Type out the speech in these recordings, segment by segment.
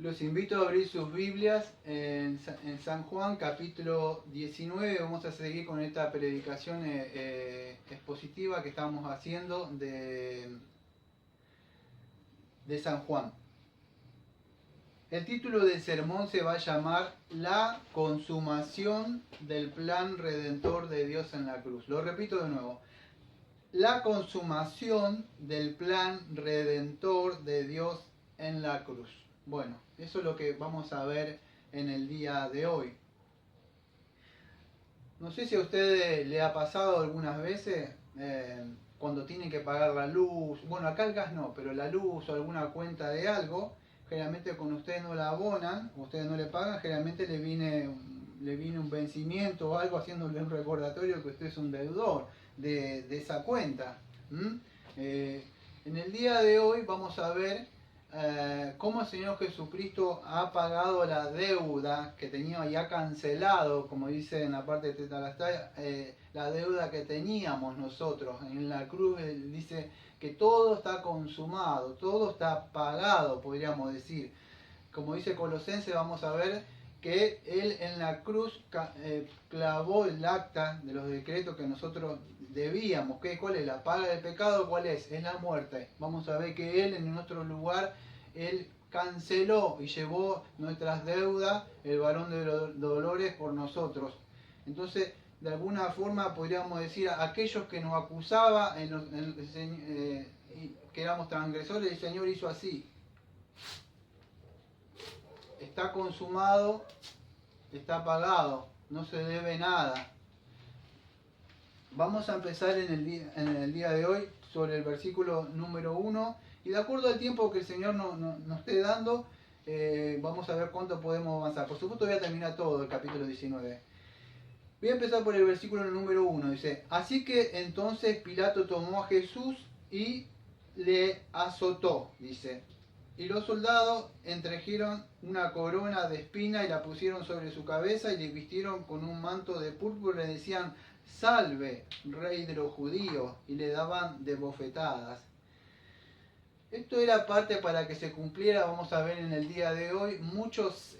Los invito a abrir sus Biblias en San Juan capítulo 19. Vamos a seguir con esta predicación expositiva que estamos haciendo de San Juan. El título del sermón se va a llamar La consumación del plan redentor de Dios en la cruz. Lo repito de nuevo. La consumación del plan redentor de Dios en la cruz. Bueno, eso es lo que vamos a ver en el día de hoy. No sé si a ustedes le ha pasado algunas veces cuando tienen que pagar la luz, bueno, acá el gas no, pero la luz o alguna cuenta de algo, generalmente cuando ustedes no la abonan, ustedes no le pagan, generalmente le viene un vencimiento o algo haciéndole un recordatorio que usted es un deudor de esa cuenta. En el día de hoy vamos a ver cómo el Señor Jesucristo ha pagado la deuda que tenía y ha cancelado, como dice en la parte de Tetelestai, la deuda que teníamos nosotros. En la cruz Él dice que todo está consumado, todo está pagado, podríamos decir. Como dice Colosenses, vamos a ver que Él en la cruz clavó el acta de los decretos que nosotros debíamos. ¿Cuál es la paga del pecado? ¿Cuál es? Es la muerte. Vamos a ver que Él en nuestro lugar, Él canceló y llevó nuestras deudas, el varón de dolores, por nosotros. Entonces, de alguna forma podríamos decir a aquellos que nos acusaban que éramos transgresores, el Señor hizo así. Está consumado, está pagado, no se debe nada. Vamos a empezar en el día de hoy sobre el versículo número 1 y de acuerdo al tiempo que el Señor nos esté dando, vamos a ver cuánto podemos avanzar. Por supuesto voy a terminar todo el capítulo 19. Voy a empezar por el versículo número 1. Dice: Así que entonces Pilato tomó a Jesús y le azotó, dice. Y los soldados entregieron una corona de espina y la pusieron sobre su cabeza y le vistieron con un manto de púrpura y le decían: Salve, rey de los judíos, y le daban de bofetadas. Esto era parte para que se cumpliera, vamos a ver en el día de hoy, muchas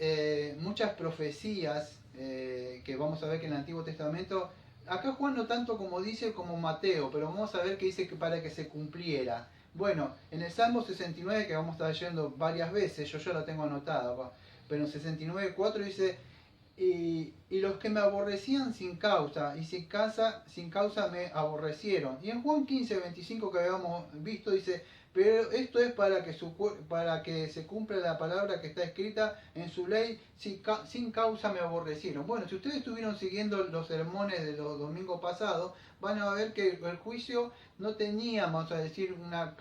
profecías que vamos a ver que en el Antiguo Testamento, acá Juan no tanto como dice como Mateo, pero vamos a ver que dice que para que se cumpliera. Bueno, en el Salmo 69, que vamos a estar leyendo varias veces, yo lo tengo anotado, pero en 69:4 dice: y los que me aborrecían sin causa, y sin causa me aborrecieron. Y en Juan 15:25 que habíamos visto dice: pero esto es para que se cumpla la palabra que está escrita en su ley, sin causa me aborrecieron. Bueno, si ustedes estuvieron siguiendo los sermones de los domingos pasados, van a ver que el juicio no tenía, vamos a decir, una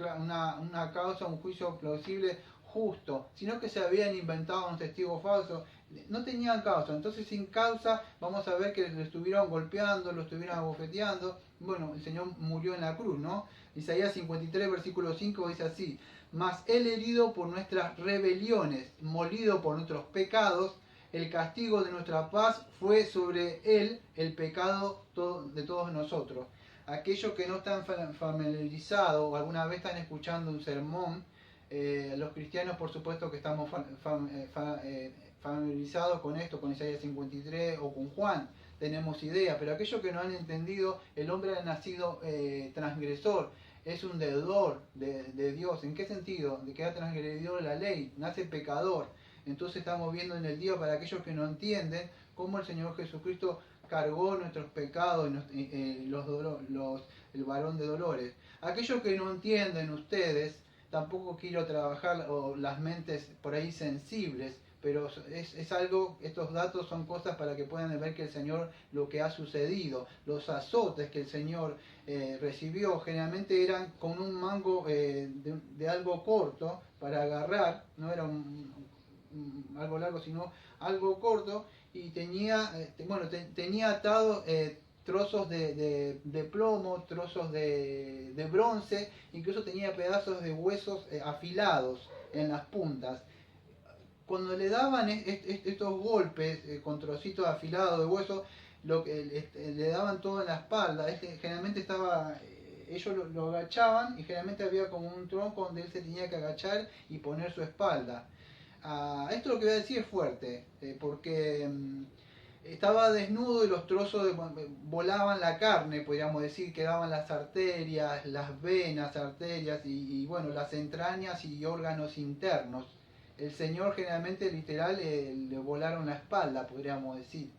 causa, un juicio plausible justo, sino que se habían inventado un testigo falso. No tenían causa, entonces sin causa vamos a ver que lo estuvieron golpeando, lo estuvieron abofeteando. Bueno, el Señor murió en la cruz, ¿no? Isaías 53, versículo 5 dice así: Mas él herido por nuestras rebeliones, molido por nuestros pecados, el castigo de nuestra paz fue sobre él, el pecado de todos nosotros. Aquellos que no están familiarizados o alguna vez están escuchando un sermón, los cristianos por supuesto que estamos familiarizados con esto, con Isaías 53 o con Juan, tenemos idea, pero aquellos que no han entendido, el hombre ha nacido transgresor, es un deudor de Dios. ¿En qué sentido? De que ha transgredido la ley, nace pecador. Entonces estamos viendo en el día, para aquellos que no entienden, cómo el Señor Jesucristo cargó nuestros pecados, el varón de dolores. Aquellos que no entienden ustedes, tampoco quiero trabajar las mentes por ahí sensibles, pero es algo, estos datos son cosas para que puedan ver que el Señor, lo que ha sucedido, los azotes que el Señor recibió, generalmente eran con un mango de algo corto para agarrar, no era algo largo, sino algo corto, y tenía atado trozos de plomo, trozos de bronce, incluso tenía pedazos de huesos afilados en las puntas. Cuando le daban estos golpes con trocitos afilados de hueso, le daban todo en la espalda. Generalmente ellos lo agachaban y generalmente había como un tronco donde él se tenía que agachar y poner su espalda. Esto lo que voy a decir es fuerte, porque estaba desnudo y los trozos volaban la carne, podríamos decir, quedaban las arterias, las venas, arterias bueno, las entrañas y órganos internos. El Señor generalmente, literal, le volaron la espalda, podríamos decir.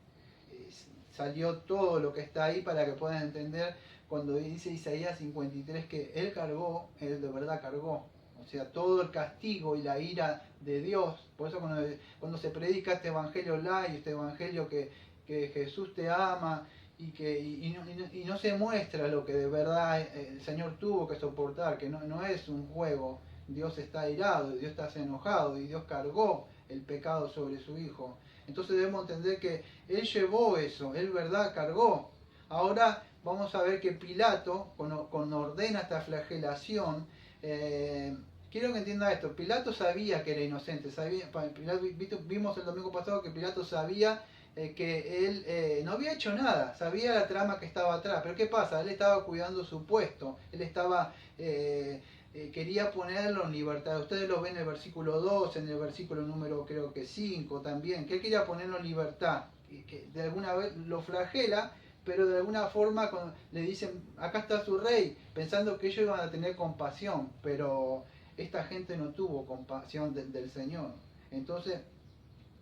Salió todo lo que está ahí para que puedan entender cuando dice Isaías 53 que Él cargó, Él de verdad cargó. O sea, todo el castigo y la ira de Dios. Por eso cuando se predica este evangelio light, este evangelio que Jesús te ama y no se muestra lo que de verdad el Señor tuvo que soportar, que no es un juego. Dios está airado, Dios está enojado y Dios cargó el pecado sobre su Hijo. Entonces debemos entender que Él llevó eso, Él verdad cargó. Ahora vamos a ver que Pilato, cuando ordena esta flagelación, quiero que entienda esto. Pilato sabía que era inocente. Vimos el domingo pasado que Pilato sabía que él no había hecho nada. Sabía la trama que estaba atrás. Pero ¿qué pasa? Él estaba cuidando su puesto. Él estaba... quería ponerlo en libertad. Ustedes lo ven en el versículo 2, en el versículo número creo que 5 también, que él quería ponerlo en libertad, que de alguna vez lo flagela, pero de alguna forma le dicen, acá está su rey, pensando que ellos iban a tener compasión, pero esta gente no tuvo compasión del Señor. Entonces,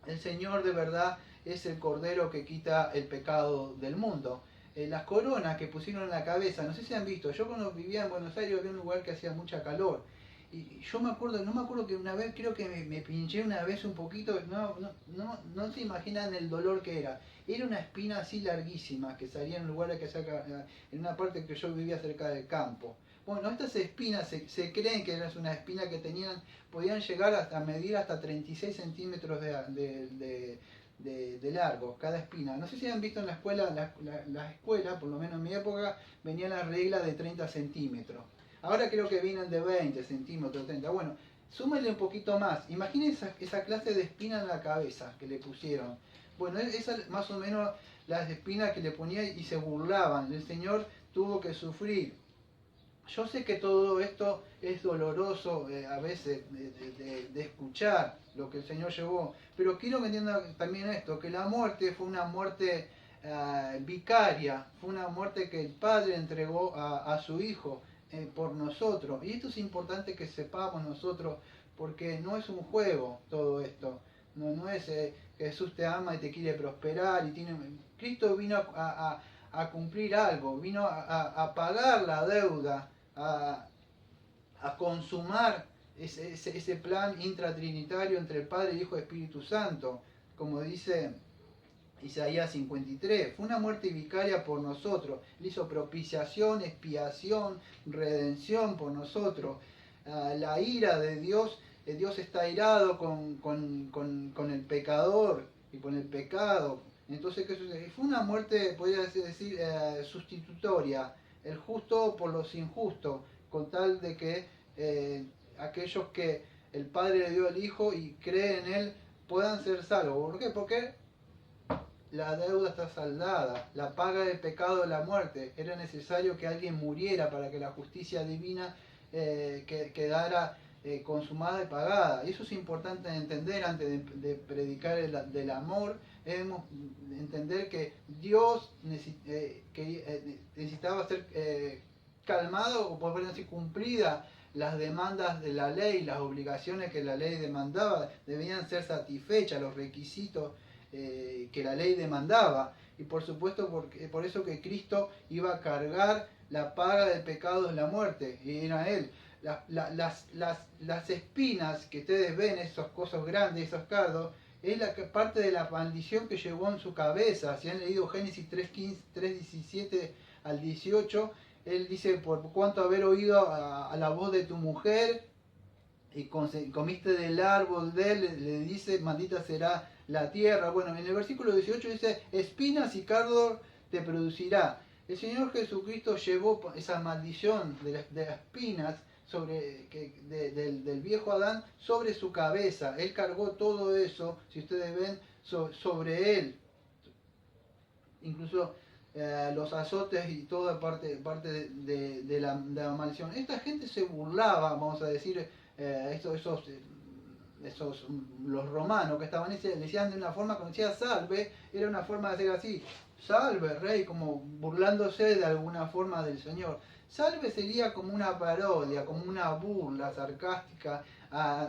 el Señor de verdad es el Cordero que quita el pecado del mundo. Las coronas que pusieron en la cabeza, no sé si han visto, yo cuando vivía en Buenos Aires había un lugar que hacía mucha calor, y yo no me acuerdo que una vez, creo que me pinché una vez un poquito, no se imaginan el dolor que era. Era una espina así larguísima que salía en lugares que en una parte que yo vivía cerca del campo. Bueno, estas espinas se creen que era una espina que podían llegar a medir hasta 36 centímetros de largo, cada espina. No sé si han visto en la escuela, las escuelas, por lo menos en mi época, venía la regla de 30 centímetros. Ahora creo que vienen de 20 centímetros, 30. Bueno, súmenle un poquito más. Imaginen esa clase de espina en la cabeza que le pusieron. Bueno, esas más o menos las espinas que le ponían y se burlaban. El Señor tuvo que sufrir. Yo sé que todo esto es doloroso a veces de escuchar lo que el Señor llevó, pero quiero que entiendan también esto, que la muerte fue una muerte vicaria, fue una muerte que el Padre entregó a su Hijo por nosotros. Y esto es importante que sepamos nosotros, porque no es un juego todo esto, no es que Jesús te ama y te quiere prosperar, Cristo vino a cumplir algo, vino a pagar la deuda, a consumar ese plan intratrinitario entre el Padre, el Hijo y el Espíritu Santo, como dice Isaías 53. Fue una muerte vicaria por nosotros. Él hizo propiciación, expiación, redención por nosotros. La ira de Dios, Dios está airado con el pecador y con el pecado. Entonces, ¿qué sucede? Fue una muerte, podría decir, sustitutoria. El justo por los injustos, con tal de que aquellos que el Padre le dio al Hijo y creen en Él puedan ser salvos. ¿Por qué? Porque la deuda está saldada, la paga del pecado de la muerte. Era necesario que alguien muriera para que la justicia divina quedara consumada y pagada. Y eso es importante entender antes de predicar del amor. Debemos entender que Dios necesitaba ser calmado, o por decir cumplida. Las demandas de la ley, las obligaciones que la ley demandaba, debían ser satisfechas, los requisitos que la ley demandaba. Y por supuesto por eso que Cristo iba a cargar la paga del pecado de la muerte, y era Él. Las espinas que ustedes ven, esos cosas grandes, esos cardos, es parte de la maldición que llevó en su cabeza. Si han leído Génesis 3:17 al 18, Él dice, por cuanto haber oído a la voz de tu mujer y comiste del árbol de él, le dice, maldita será la tierra. Bueno, en el versículo 18 dice, espinas y cardo te producirá. El Señor Jesucristo llevó esa maldición de las espinas del viejo Adán sobre su cabeza. Él cargó todo eso, si ustedes ven, sobre él. Incluso los azotes y toda parte de la maldición. Esta gente se burlaba, vamos a decir, esos los romanos que estaban le decían de una forma cuando decía salve, era una forma de hacer así, salve rey, como burlándose de alguna forma del Señor. Salve sería como una parodia, como una burla sarcástica,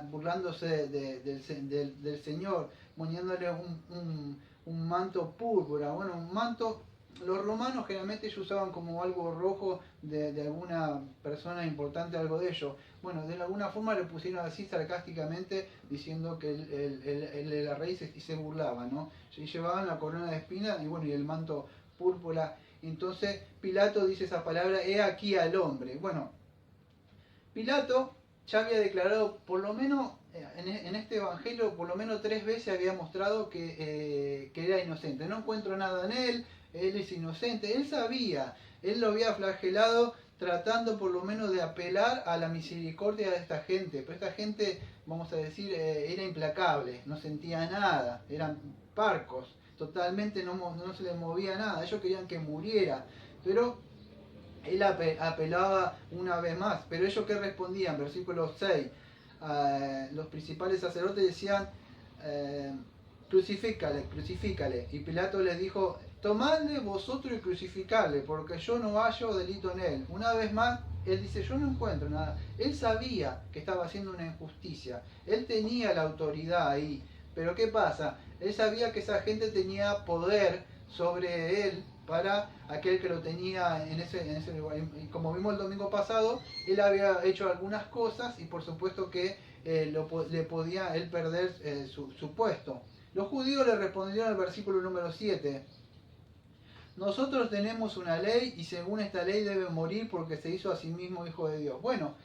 burlándose del Señor, poniéndole un manto púrpura. Bueno, un manto, los romanos generalmente ellos usaban como algo rojo de alguna persona importante, algo de ellos. Bueno, de alguna forma le pusieron así sarcásticamente, diciendo que él era rey y se burlaba, ¿no? Y llevaban la corona de espinas y bueno, y el manto púrpura. Entonces Pilato dice esa palabra, he aquí al hombre. Bueno, Pilato ya había declarado, por lo menos en este evangelio, por lo menos 3 veces había mostrado que era inocente. No encuentro nada en él es inocente. Él sabía, él lo había flagelado tratando por lo menos de apelar a la misericordia de esta gente. Pero esta gente, vamos a decir, era implacable, no sentía nada, eran parcos, totalmente no se les movía nada. Ellos querían que muriera, pero él apelaba una vez más. Pero ellos que respondían, versículo 6, los principales sacerdotes decían, crucifícale, crucifícale. Y Pilato les dijo, tomadle vosotros y crucificadle, porque yo no hallo delito en él. Una vez más, él dice, yo no encuentro nada. Él sabía que estaba haciendo una injusticia. Él tenía la autoridad ahí. Pero ¿qué pasa? Él sabía que esa gente tenía poder sobre él para aquel que lo tenía en ese lugar. Y como vimos el domingo pasado, él había hecho algunas cosas y por supuesto que le podía él perder su puesto. Los judíos le respondieron al versículo número 7. Nosotros tenemos una ley y según esta ley debe morir porque se hizo a sí mismo hijo de Dios. Bueno,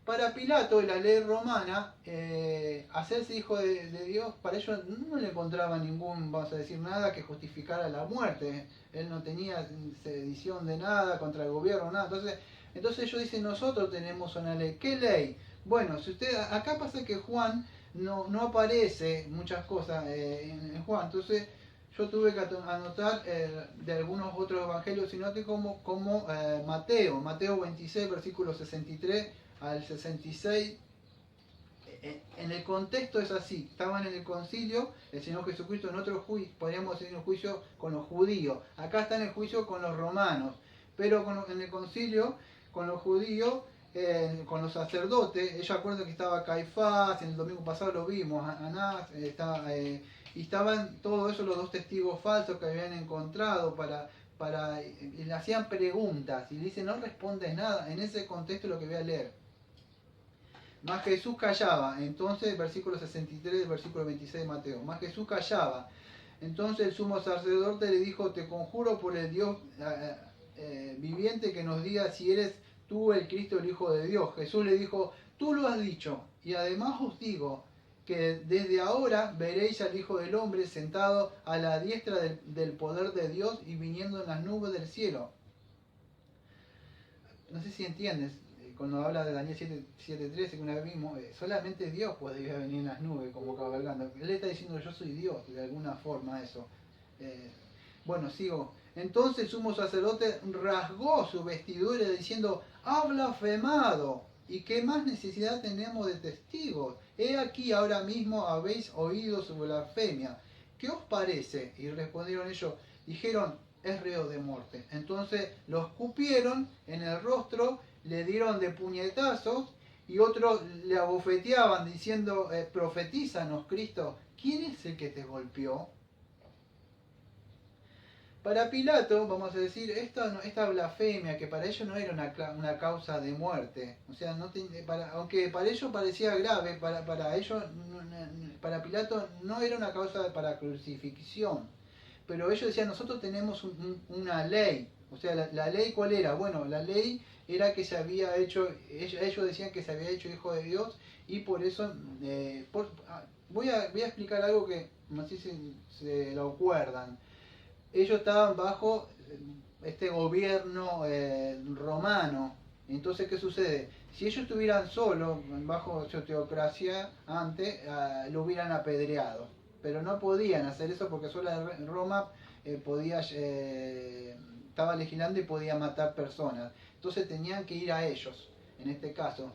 para Pilato, la ley romana, hacerse hijo de Dios, para ellos no le encontraba ningún, vamos a decir, nada que justificara la muerte. Él no tenía sedición de nada contra el gobierno, nada. Entonces ellos dicen, nosotros tenemos una ley. ¿Qué ley? Bueno, si usted, acá pasa que Juan no aparece muchas cosas en Juan, entonces yo tuve que anotar de algunos otros evangelios sinópticos como Mateo 26, versículo 63 al 66. En el contexto es así, estaban en el concilio, el Señor Jesucristo en otro juicio, podríamos decir en el juicio con los judíos, acá está en el juicio con los romanos, pero en el concilio con los judíos, con los sacerdotes, ellos acuerdan que estaba Caifás, en el domingo pasado lo vimos, Anás, y estaban todos esos los 2 testigos falsos que habían encontrado y le hacían preguntas y le dicen no respondes nada. En ese contexto lo que voy a leer. Mas Jesús callaba. Entonces, versículo 63, versículo 26 de Mateo. Mas Jesús callaba. Entonces el sumo sacerdote le dijo, te conjuro por el Dios viviente que nos diga si eres tú el Cristo, el Hijo de Dios. Jesús le dijo, tú lo has dicho. Y además os digo que desde ahora veréis al Hijo del Hombre sentado a la diestra del poder de Dios y viniendo en las nubes del cielo. No sé si entiendes, cuando habla de Daniel 7:13 que una vez vimos, solamente Dios puede venir en las nubes como cabalgando. Él está diciendo yo soy Dios, de alguna forma eso. Bueno, sigo. Entonces el sumo sacerdote rasgó su vestidura diciendo, ha blasfemado. ¿Y qué más necesidad tenemos de testigos? He aquí ahora mismo habéis oído su blasfemia. ¿Qué os parece? Y respondieron ellos, dijeron, es reo de muerte. Entonces lo escupieron en el rostro, le dieron de puñetazos y otros le abofeteaban diciendo, profetízanos Cristo, ¿quién es el que te golpeó? Para Pilato, vamos a decir, esta blasfemia, que para ellos no era una causa de muerte, o sea, aunque para ellos parecía grave, para ellos, para Pilato no era una causa para crucifixión, pero ellos decían, nosotros tenemos una ley, o sea, la ley ¿cuál era? Bueno, la ley era que se había hecho, ellos decían que se había hecho hijo de Dios y por eso, voy a explicar algo que no sé si se lo acuerdan. Ellos estaban bajo este gobierno romano. Entonces, ¿qué sucede? Si ellos estuvieran solos, bajo su teocracia antes, lo hubieran apedreado. Pero no podían hacer eso porque solo Roma estaba legislando y podía matar personas. Entonces tenían que ir a ellos, en este caso.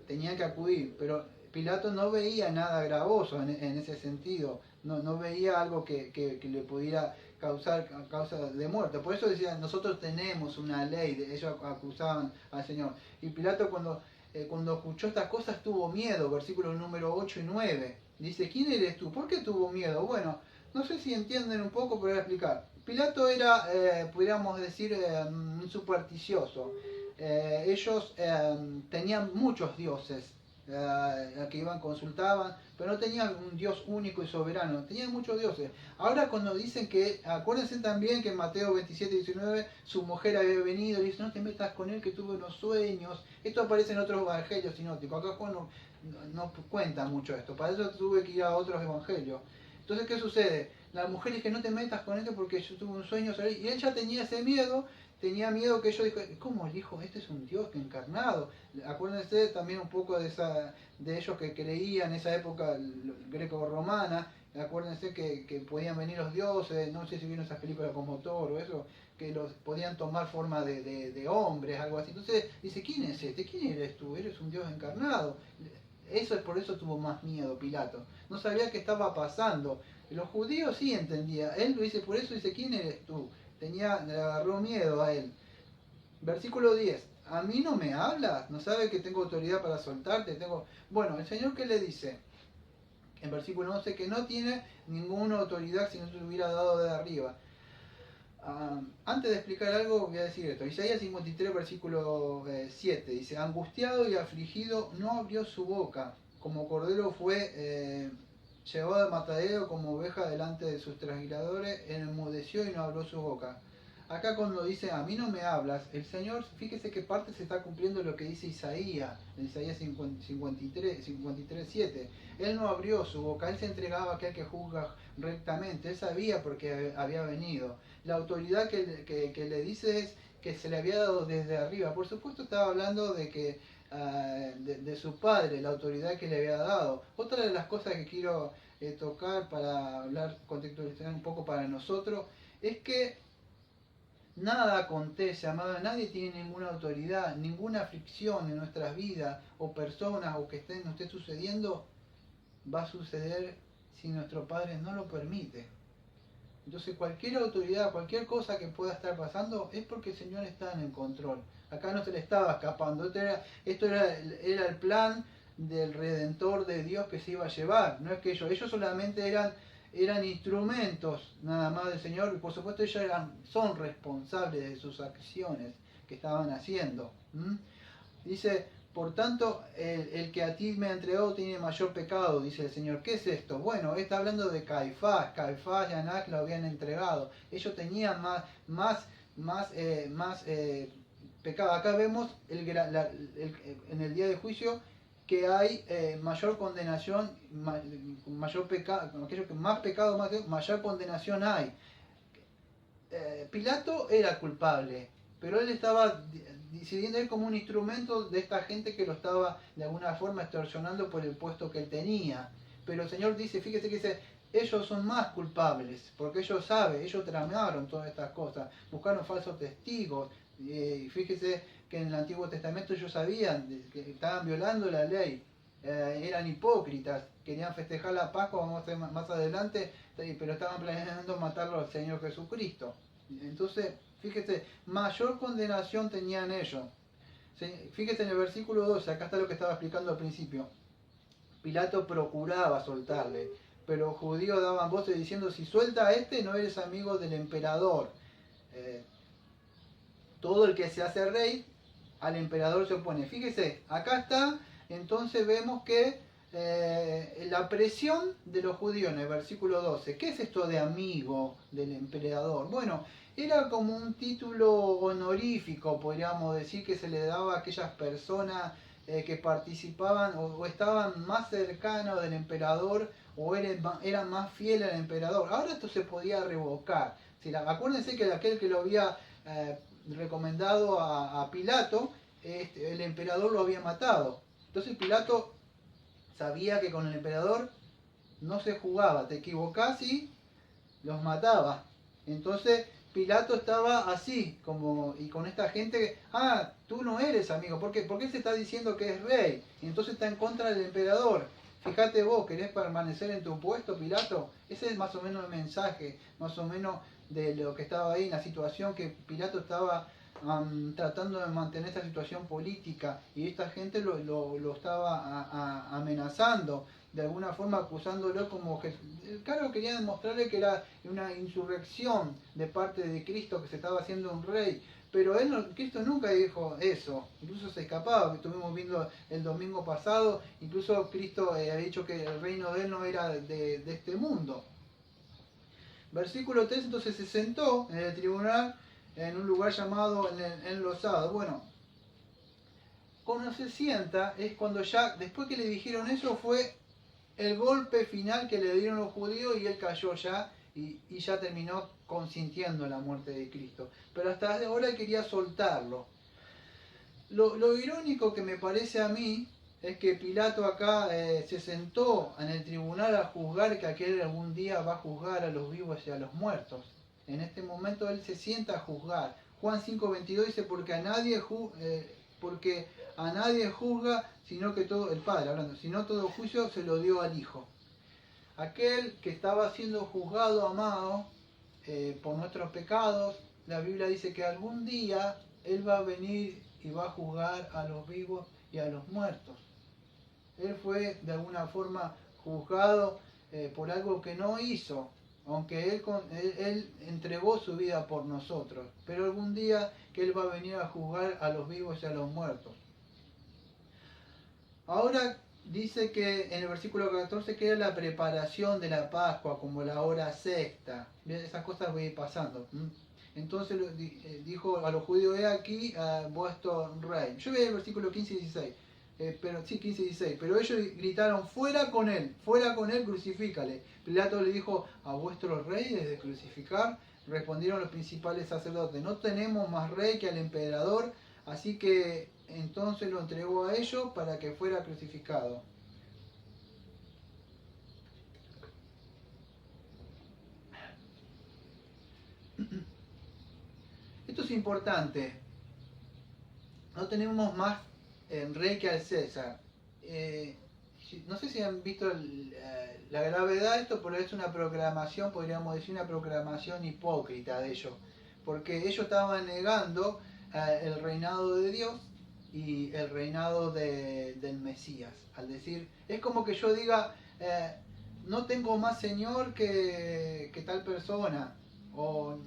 Tenían que acudir. Pero Pilato no veía nada gravoso en ese sentido, no veía algo que le pudiera causar causa de muerte. Por eso decían, nosotros tenemos una ley, ellos acusaban al Señor. Y Pilato cuando escuchó estas cosas tuvo miedo, versículos número 8 y 9. Dice, ¿quién eres tú? ¿Por qué tuvo miedo? Bueno, no sé si entienden un poco, pero voy a explicar. Pilato era, pudiéramos decir, un supersticioso. Ellos tenían muchos dioses que iban, consultaban, pero no tenían un Dios único y soberano, tenían muchos dioses. Ahora cuando dicen que, acuérdense también que en Mateo 27-19 su mujer había venido y dice, no te metas con él que tuve unos sueños. Esto aparece en otros evangelios sinópticos, acá Juan no cuenta mucho esto, para eso tuve que ir a otros evangelios. Entonces, ¿qué sucede? La mujer dice, no te metas con este porque yo tuve un sueño, y él ya tenía ese miedo, tenía miedo que ellos dijeran, ¿cómo el hijo? Este es un Dios encarnado. Acuérdense también un poco de ellos que creían en esa época greco-romana, acuérdense que podían venir los dioses, no sé si vieron esas películas como Thor o eso, que los podían tomar forma de hombres, algo así. Entonces dice, ¿quién es este? ¿Quién eres tú? Eres un Dios encarnado. Eso es por eso tuvo más miedo Pilato. No sabía qué estaba pasando. Los judíos sí entendían. Él lo dice, por eso dice, ¿quién eres tú? Le agarró miedo a él. Versículo 10. ¿A mí no me hablas? ¿No sabe que tengo autoridad para soltarte? Bueno, el Señor, ¿qué le dice? En versículo 11, que no tiene ninguna autoridad si no se lo hubiera dado de arriba. Antes de explicar algo, voy a decir esto. Isaías 53, versículo 7, dice, angustiado y afligido no abrió su boca, como cordero fue llevado al matadero, como oveja delante de sus trasquiladores, enmudeció y no abrió su boca. Acá cuando dice, a mí no me hablas, el Señor, fíjese que parte se está cumpliendo lo que dice Isaías, en Isaías 53, 7. Él no abrió su boca, él se entregaba a aquel que juzga rectamente, él sabía por qué había venido. La autoridad que le dice es que se le había dado desde arriba. Por supuesto estaba hablando de que de su padre, la autoridad que le había dado. Otra de las cosas que quiero tocar para hablar, contextualizar un poco para nosotros, es que nada acontece, amado, nadie tiene ninguna autoridad, ninguna aflicción en nuestras vidas o personas o que no esté sucediendo, va a suceder si nuestro Padre no lo permite. Entonces cualquier autoridad, cualquier cosa que pueda estar pasando es porque el Señor está en el control. Acá no se le estaba escapando, esto era el plan del Redentor de Dios que se iba a llevar. No es que ellos solamente eran instrumentos nada más del Señor, y por supuesto ellos son responsables de sus acciones que estaban haciendo. Dice, por tanto, el que a ti me ha entregado tiene mayor pecado, dice el Señor. ¿Qué es esto? Bueno, está hablando de Caifás y Anás lo habían entregado. Ellos tenían más pecado. Acá vemos en el día de juicio que hay mayor condenación, mayor pecado, aquello que más pecado, mayor condenación hay. Pilato era culpable, pero él estaba decidiendo él como un instrumento de esta gente que lo estaba de alguna forma extorsionando por el puesto que él tenía. Pero el Señor dice, fíjese que dice, ellos son más culpables, porque ellos saben, ellos tramaron todas estas cosas, buscaron falsos testigos. Fíjese que en el Antiguo Testamento ellos sabían que estaban violando la ley, eran hipócritas, querían festejar la Pascua, vamos a ver más adelante, pero estaban planeando matarlo al Señor Jesucristo. Entonces, fíjese, mayor condenación tenían ellos. Fíjese en el versículo 12, acá está lo que estaba explicando al principio. Pilato procuraba soltarle, pero los judíos daban voces diciendo, si suelta a este no eres amigo del emperador. Todo el que se hace rey, al emperador se opone. Fíjese, acá está, entonces vemos que la presión de los judíos en el versículo 12. ¿Qué es esto de amigo del emperador? Bueno, era como un título honorífico, podríamos decir, que se le daba a aquellas personas que participaban o estaban más cercanos del emperador o eran más fieles al emperador. Ahora esto se podía revocar. Acuérdense que aquel que lo había recomendado a Pilato, el emperador lo había matado. Entonces Pilato sabía que con el emperador no se jugaba, te equivocás y los mataba. Entonces Pilato estaba así, como, y con esta gente, tú no eres amigo, ¿por qué se está diciendo que es rey? Y entonces está en contra del emperador. Fíjate vos, ¿querés permanecer en tu puesto, Pilato? Ese es más o menos el mensaje, más o menos de lo que estaba ahí, en la situación que Pilato estaba tratando de mantener esta situación política, y esta gente lo estaba amenazando, de alguna forma acusándolo como que, claro, querían demostrarle que era una insurrección de parte de Cristo, que se estaba haciendo un rey. Pero Cristo nunca dijo eso, incluso se escapaba, que estuvimos viendo el domingo pasado, incluso Cristo ha dicho que el reino de él no era de este mundo. Versículo 3, entonces se sentó en el tribunal en un lugar llamado Enlosado. Bueno, cuando se sienta es cuando ya, después que le dijeron eso, fue el golpe final que le dieron los judíos y él cayó ya y ya terminó consintiendo la muerte de Cristo. Pero hasta ahora quería soltarlo. Lo irónico que me parece a mí es que Pilato acá se sentó en el tribunal a juzgar que aquel algún día va a juzgar a los vivos y a los muertos. En este momento él se sienta a juzgar. Juan 5:22 dice, porque a nadie juzga, sino que todo, el Padre hablando, sino todo juicio se lo dio al Hijo. Aquel que estaba siendo juzgado, amado, por nuestros pecados, la Biblia dice que algún día Él va a venir y va a juzgar a los vivos y a los muertos. Él fue de alguna forma juzgado por algo que no hizo, aunque él entregó su vida por nosotros, pero algún día que Él va a venir a juzgar a los vivos y a los muertos. Ahora dice que en el versículo 14 que era la preparación de la Pascua, como la hora sexta. Bien, esas cosas voy a ir pasando. Entonces dijo a los judíos, he aquí a vuestro rey. Yo voy al versículo 15 y 16. 15 y 16. Pero ellos gritaron, fuera con él, crucifícale. Pilato le dijo, a vuestro rey es de crucificar. Respondieron los principales sacerdotes, no tenemos más rey que al emperador, así que entonces lo entregó a ellos para que fuera crucificado. Esto es importante. No tenemos más rey que al César. No sé si han visto la gravedad de esto, pero es una programación, podríamos decir, una programación hipócrita de ellos. Porque ellos estaban negando el reinado de Dios y el reinado del Mesías. Al decir, es como que yo diga, no tengo más señor que tal persona, o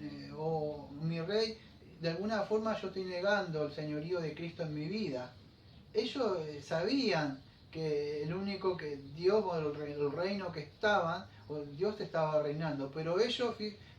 mi rey, de alguna forma yo estoy negando el señorío de Cristo en mi vida. Ellos sabían que el único que Dios, o el reino que estaban, o Dios estaba reinando, pero ellos,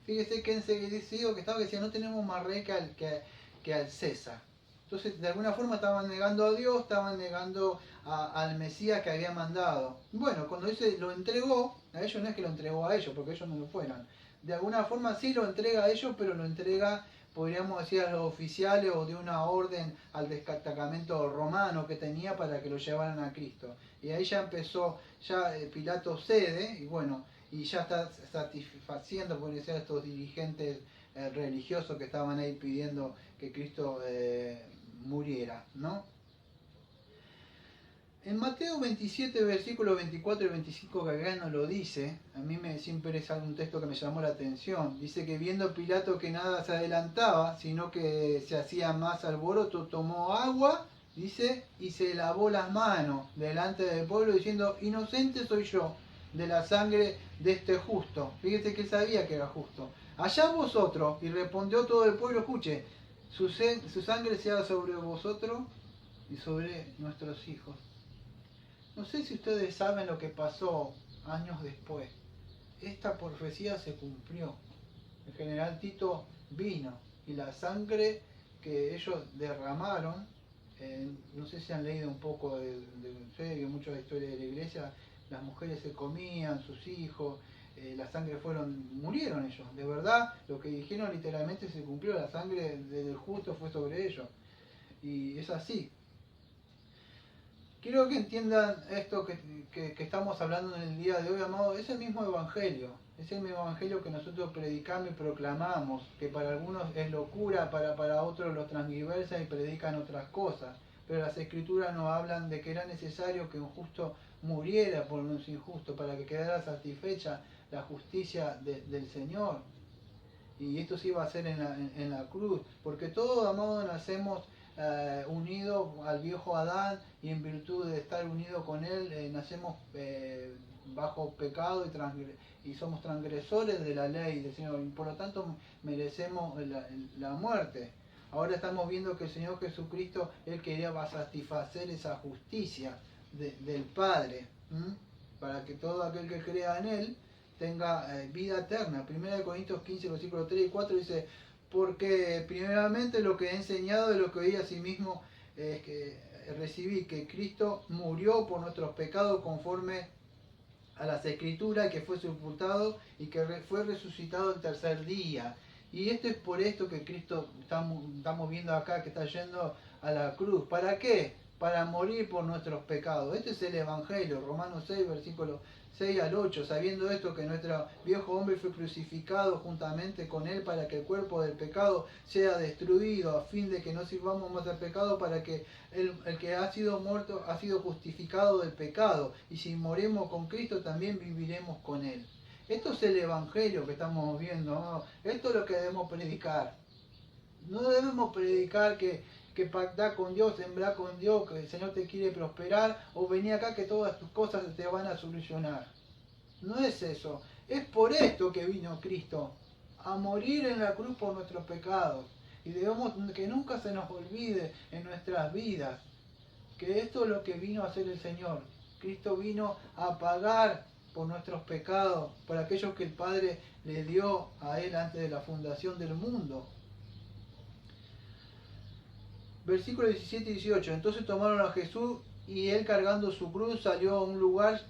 fíjese que enseguida que estaba, que decían, no tenemos más rey que al César. Entonces, de alguna forma estaban negando a Dios, estaban negando al Mesías que había mandado. Bueno, cuando dice lo entregó, a ellos no es que lo entregó a ellos, porque ellos no lo fueron. De alguna forma sí lo entrega a ellos, pero lo entrega, podríamos decir, a los oficiales o de una orden al destacamento romano que tenía para que lo llevaran a Cristo. Y ahí ya empezó, Pilato cede, y bueno, y ya está satisfaciendo, por decir, a estos dirigentes religiosos que estaban ahí pidiendo que Cristo muriera, ¿no? En Mateo 27, versículos 24 y 25, que acá no lo dice, a mí siempre es un texto que me llamó la atención. Dice que viendo Pilato que nada se adelantaba, sino que se hacía más alboroto, tomó agua, dice, y se lavó las manos delante del pueblo, diciendo, inocente soy yo de la sangre de este justo. Fíjate que él sabía que era justo. Allá vosotros, y respondió todo el pueblo, escuche, su sangre sea sobre vosotros y sobre nuestros hijos. No sé si ustedes saben lo que pasó años después. Esta profecía se cumplió. El general Tito vino y la sangre que ellos derramaron, no sé si han leído un poco de mucho de historia de la iglesia, las mujeres se comían, sus hijos, la sangre murieron ellos. De verdad, lo que dijeron literalmente se cumplió, la sangre del justo fue sobre ellos. Y es así. Quiero que entiendan esto que estamos hablando en el día de hoy, amado. Es el mismo evangelio. Es el mismo evangelio que nosotros predicamos y proclamamos, que para algunos es locura, para otros los transgiversan y predican otras cosas. Pero las escrituras nos hablan de que era necesario que un justo muriera por un injusto, para que quedara satisfecha la justicia del Señor. Y esto se iba a hacer en la cruz, porque todos, amados, nacemos unidos al viejo Adán, y en virtud de estar unidos con él, nacemos bajo pecado y somos transgresores de la ley del Señor, y por lo tanto merecemos la muerte. Ahora estamos viendo que el Señor Jesucristo, Él quería satisfacer esa justicia del Padre, para que todo aquel que crea en Él tenga vida eterna. 1 Corintios 15, versículos 3 y 4 dice: porque primeramente lo que he enseñado y lo que oí a sí mismo es que recibí, que Cristo murió por nuestros pecados conforme a las Escrituras, que fue sepultado y que fue resucitado el tercer día. Y esto es por esto que Cristo, estamos viendo acá, que está yendo a la cruz. ¿Para qué? Para morir por nuestros pecados. Este es el Evangelio, Romanos 6, versículos 6 al 8, sabiendo esto, que nuestro viejo hombre fue crucificado juntamente con él para que el cuerpo del pecado sea destruido, a fin de que no sirvamos más al pecado, para que el que ha sido muerto ha sido justificado del pecado, y si morimos con Cristo también viviremos con él. Esto es el Evangelio que estamos viendo, ¿no? Esto es lo que debemos predicar. No debemos predicar que pactar con Dios, sembrar con Dios, que el Señor te quiere prosperar, o venir acá que todas tus cosas te van a solucionar. No es eso. Es por esto que vino Cristo, a morir en la cruz por nuestros pecados. Y debemos que nunca se nos olvide en nuestras vidas que esto es lo que vino a hacer el Señor. Cristo vino a pagar por nuestros pecados, por aquellos que el Padre le dio a Él antes de la fundación del mundo. Versículos 17 y 18. Entonces tomaron a Jesús, y Él, cargando su cruz, salió a un lugar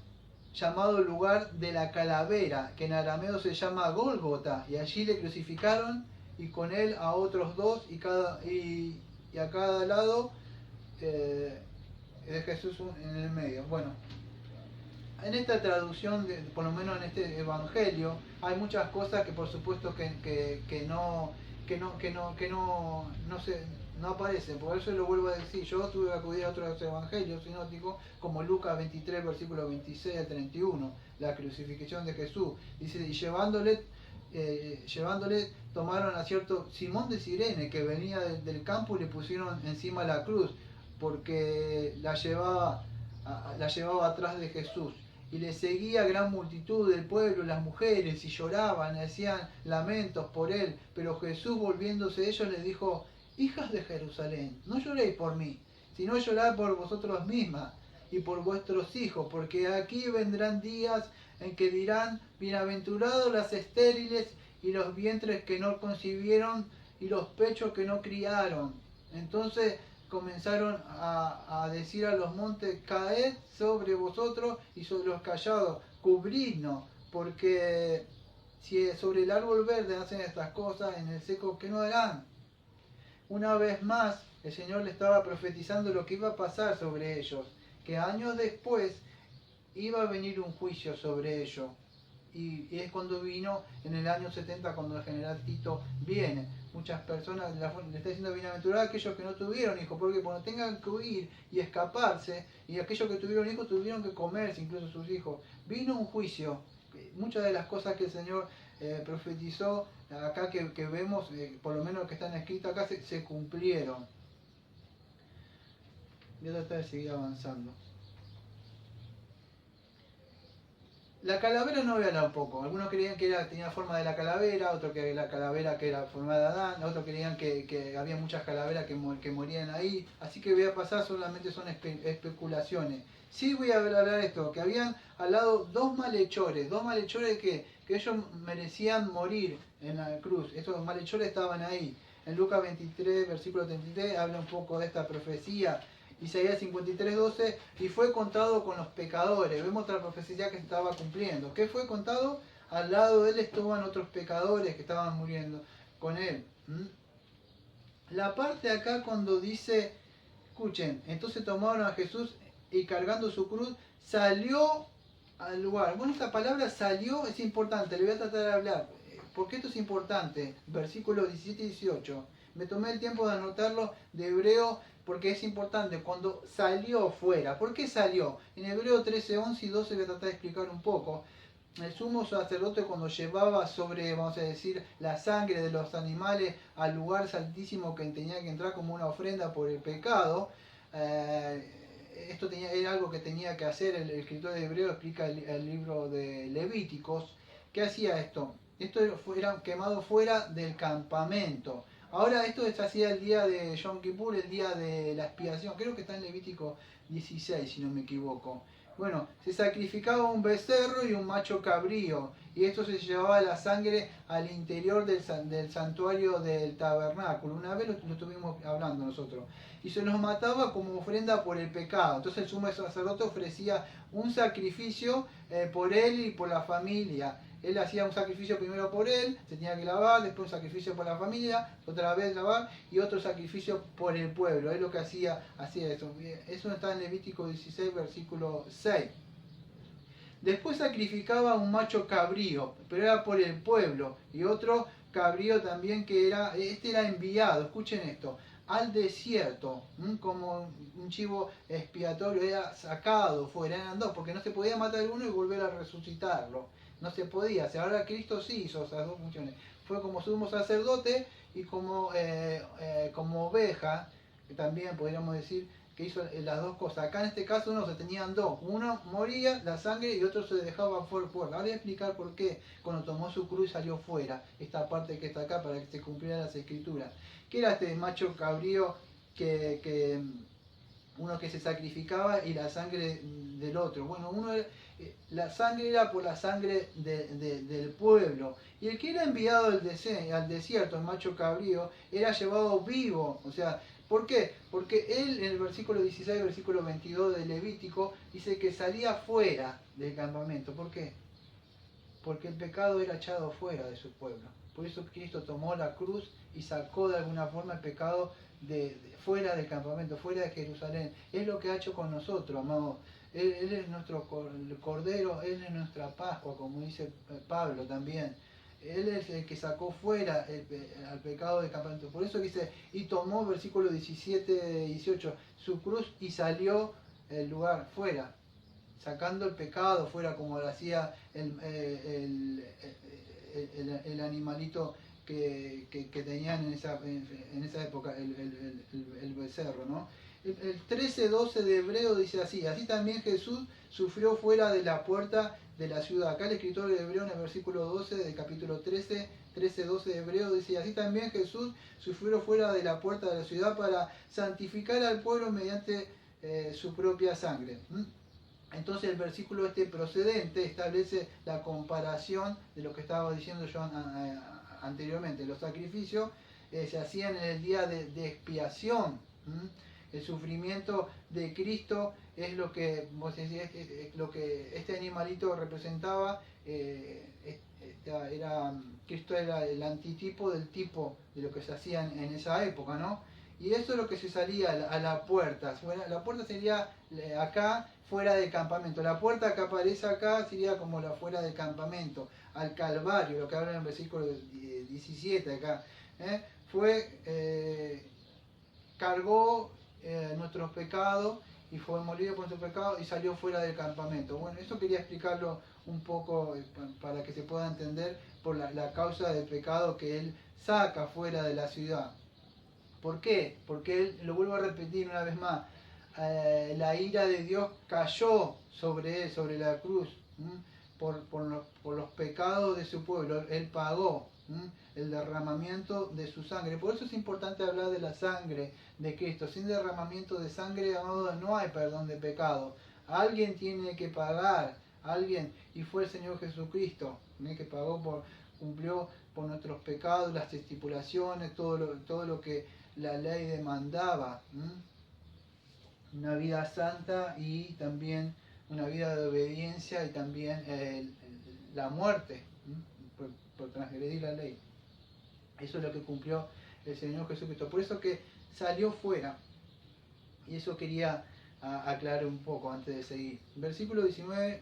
llamado el lugar de la calavera, que en arameo se llama Gólgota, y allí le crucificaron, y con Él a otros dos, y a cada lado de Jesús en el medio. Bueno, en esta traducción, por lo menos en este evangelio, hay muchas cosas que por supuesto que no aparecen. Por eso lo vuelvo a decir, yo tuve que acudir a otros evangelios sinópticos, como Lucas 23, versículo 26 al 31, la crucifixión de Jesús. Dice: y llevándole tomaron a cierto Simón de Cirene, que venía del campo, y le pusieron encima la cruz, porque la llevaba atrás de Jesús. Y le seguía gran multitud del pueblo, las mujeres, y lloraban, hacían lamentos por él. Pero Jesús, volviéndose a ellos, les dijo: hijas de Jerusalén, no lloréis por mí, sino llorad por vosotros mismas y por vuestros hijos, porque aquí vendrán días en que dirán: bienaventurados las estériles, y los vientres que no concibieron, y los pechos que no criaron. Entonces comenzaron a decir a los montes: caed sobre vosotros, y sobre los callados cubridnos, porque si sobre el árbol verde hacen estas cosas, en el seco, ¿qué no harán? Una vez más, el Señor le estaba profetizando lo que iba a pasar sobre ellos, que años después iba a venir un juicio sobre ellos. Y es cuando vino, en el año 70, cuando el general Tito viene. Muchas personas le está diciendo: bienaventurados aquellos que no tuvieron hijos, porque cuando tengan que huir y escaparse, y aquellos que tuvieron hijos tuvieron que comerse, incluso sus hijos. Vino un juicio. Muchas de las cosas que el Señor profetizó acá, que vemos, por lo menos que están escritas acá, se cumplieron. Voy a tratar de seguir avanzando. La calavera no voy a hablar un poco. Algunos creían que tenía forma de la calavera, otros que la calavera que era forma de Adán, otros creían que había muchas calaveras que morían ahí. Así que voy a pasar, solamente son especulaciones. Sí voy a hablar esto, que habían al lado dos malhechores que ellos merecían morir en la cruz. Estos malhechores estaban ahí. En Lucas 23, versículo 33, habla un poco de esta profecía. Isaías 53, 12, y fue contado con los pecadores. Vemos otra profecía que se estaba cumpliendo. ¿Qué fue contado? Al lado de él estaban otros pecadores que estaban muriendo con él. La parte acá cuando dice, escuchen, entonces tomaron a Jesús, y cargando su cruz salió al lugar. Bueno, esta palabra salió es importante, le voy a tratar de hablar. Porque esto es importante. Versículos 17 y 18. Me tomé el tiempo de anotarlo de hebreo porque es importante. Cuando salió fuera. ¿Por qué salió? En Hebreo 13, 11 y 12 voy a tratar de explicar un poco. El sumo sacerdote cuando llevaba sobre, vamos a decir, la sangre de los animales al lugar santísimo que tenía que entrar como una ofrenda por el pecado, era algo que tenía que hacer. El escritor de Hebreo explica el libro de Levíticos. ¿Qué hacía esto? Esto era quemado fuera del campamento. Ahora esto se hacía el día de Yom Kippur, el día de la expiación. Creo que está en Levítico 16, si no me equivoco. Bueno, se sacrificaba un becerro y un macho cabrío, y esto se llevaba la sangre al interior del santuario del tabernáculo. Una vez lo estuvimos hablando nosotros. Y se los mataba como ofrenda por el pecado. Entonces el sumo sacerdote ofrecía un sacrificio por él y por la familia. Él hacía un sacrificio primero por él, se tenía que lavar, después un sacrificio por la familia, otra vez lavar y otro sacrificio por el pueblo. Es lo que hacía eso. Eso está en Levítico 16, versículo 6. Después sacrificaba un macho cabrío, pero era por el pueblo, y otro cabrío también que era enviado, escuchen esto, al desierto, como un chivo expiatorio, era sacado fuera, eran dos, porque no se podía matar uno y volver a resucitarlo. No se podía hacer. Ahora Cristo sí hizo esas dos funciones. Fue como sumo sacerdote y como oveja, que también podríamos decir que hizo las dos cosas. Acá en este caso no, se tenían dos. Uno moría, la sangre, y otro se dejaba fuera. Ahora voy a explicar por qué cuando tomó su cruz salió fuera. Esta parte que está acá para que se cumplieran las escrituras. ¿Qué era este macho cabrío que uno que se sacrificaba y la sangre del otro? Bueno, la sangre era por la sangre del pueblo, y el que era enviado al desierto, el macho cabrío, era llevado vivo. O sea, ¿por qué? Porque él en el versículo 16, versículo 22 de Levítico dice que salía fuera del campamento. ¿Por qué? Porque el pecado era echado fuera de su pueblo. Por eso Cristo tomó la cruz y sacó de alguna forma el pecado fuera del campamento, fuera de Jerusalén. Es lo que ha hecho con nosotros, amados. Él es nuestro Cordero, Él es nuestra Pascua, como dice Pablo también. Él es el que sacó fuera al pecado del campamento. Por eso dice, y tomó, versículo 17 y 18, su cruz y salió el lugar fuera, sacando el pecado fuera, como lo hacía el animalito que tenían en esa época, el becerro, ¿no? El 13:12 de Hebreo dice así también Jesús sufrió fuera de la puerta de la ciudad. Acá el escritor de Hebreo en el versículo 12 del capítulo 13:12 de Hebreo dice, así también Jesús sufrió fuera de la puerta de la ciudad para santificar al pueblo mediante su propia sangre. Entonces el versículo procedente establece la comparación de lo que estaba diciendo yo anteriormente. Los sacrificios se hacían en el día de expiación. El sufrimiento de Cristo es lo que, lo que este animalito representaba. Cristo era el antitipo del tipo de lo que se hacía en esa época, ¿no? Y eso es lo que se salía a la puerta. La puerta sería acá, fuera del campamento. La puerta que aparece acá sería como la fuera del campamento. Al Calvario, lo que habla en el versículo 17 acá. Cargó nuestros pecados y fue molido por nuestros pecados y salió fuera del campamento. Bueno, eso quería explicarlo un poco para que se pueda entender por la causa del pecado que él saca fuera de la ciudad. ¿Por qué? Porque él, lo vuelvo a repetir una vez más, la ira de Dios cayó sobre él, sobre la cruz, por los pecados de su pueblo. Él pagó el derramamiento de su sangre. Por eso es importante hablar de la sangre de Cristo. Sin derramamiento de sangre, amados, no hay perdón de pecado. Alguien tiene que pagar, alguien, y fue el Señor Jesucristo, que cumplió por nuestros pecados, las estipulaciones, todo lo que la ley demandaba. Una vida santa y también una vida de obediencia y también la muerte por transgredir la ley. Eso es lo que cumplió el Señor Jesucristo. Por eso que salió fuera. Y eso quería aclarar un poco antes de seguir. Versículo 19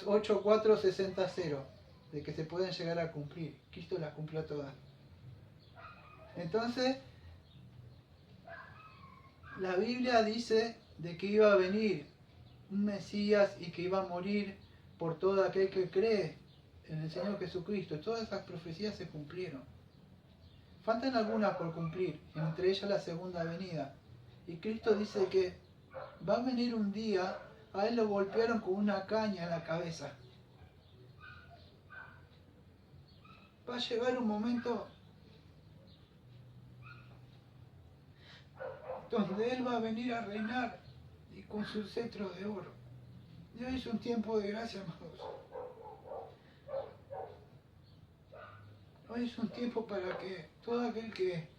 es 84600, de que se pueden llegar a cumplir. Cristo las cumplió todas. Entonces, la Biblia dice de que iba a venir un Mesías y que iba a morir por todo aquel que cree en el Señor Jesucristo. Todas esas profecías se cumplieron. Faltan algunas por cumplir, entre ellas la segunda venida. Y Cristo dice que va a venir un día, a él lo golpearon con una caña en la cabeza. Va a llegar un momento donde él va a venir a reinar y con su cetro de oro. Y hoy es un tiempo de gracia, amados. Hoy es un tiempo para que todo aquel que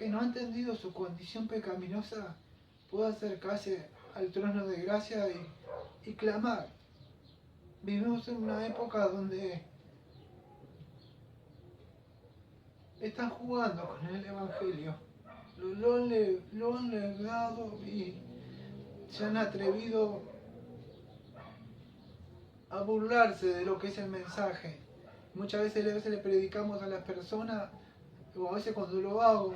no ha entendido su condición pecaminosa pueda acercarse al trono de gracia y clamar. Vivimos en una época donde están jugando con el Evangelio. Lo han negado y se han atrevido a burlarse de lo que es el mensaje. Muchas veces le predicamos a las personas, o a veces cuando lo hago,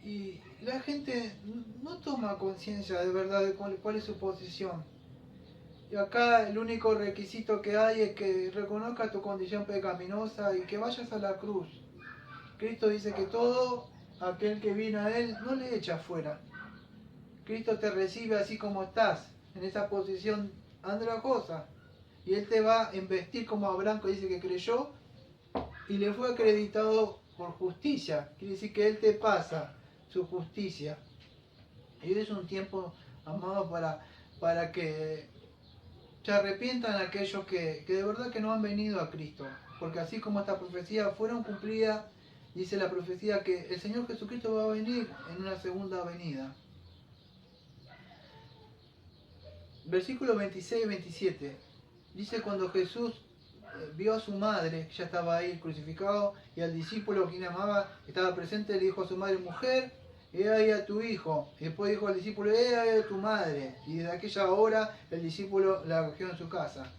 y la gente no toma conciencia de verdad de cuál es su posición. Y acá el único requisito que hay es que reconozca tu condición pecaminosa y que vayas a la cruz. Cristo dice que todo aquel que viene a Él no le echa afuera. Cristo te recibe así como estás, en esa posición andrajosa. Y Él te va a investir como Abraham, que dice que creyó y le fue acreditado por justicia. Quiere decir que Él te pasa su justicia. Y hoy es un tiempo, amado, para que se arrepientan aquellos que de verdad que no han venido a Cristo. Porque así como esta profecía fueron cumplidas, dice la profecía que el Señor Jesucristo va a venir en una segunda venida. Versículos 26 y 27. Dice cuando Jesús vio a su madre, que ya estaba ahí crucificado, y al discípulo que amaba estaba presente, le dijo a su madre: mujer, he ahí a tu hijo. Y después dijo al discípulo: he ahí a tu madre. Y desde aquella hora el discípulo la acogió en su casa.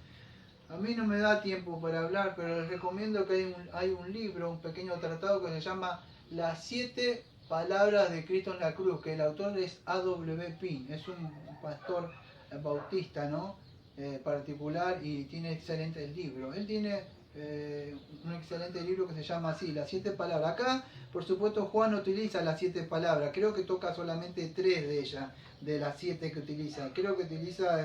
A mí no me da tiempo para hablar, pero les recomiendo que hay un libro, un pequeño tratado que se llama Las 7 palabras de Cristo en la cruz, que el autor es A.W. Pink, es un pastor bautista, ¿no? Particular, y tiene excelentes libros. Él tiene un excelente libro que se llama así, Las 7 palabras. Acá, por supuesto, Juan no utiliza las 7 palabras, creo que toca solamente 3 de ellas, de las 7 que utiliza. Creo que utiliza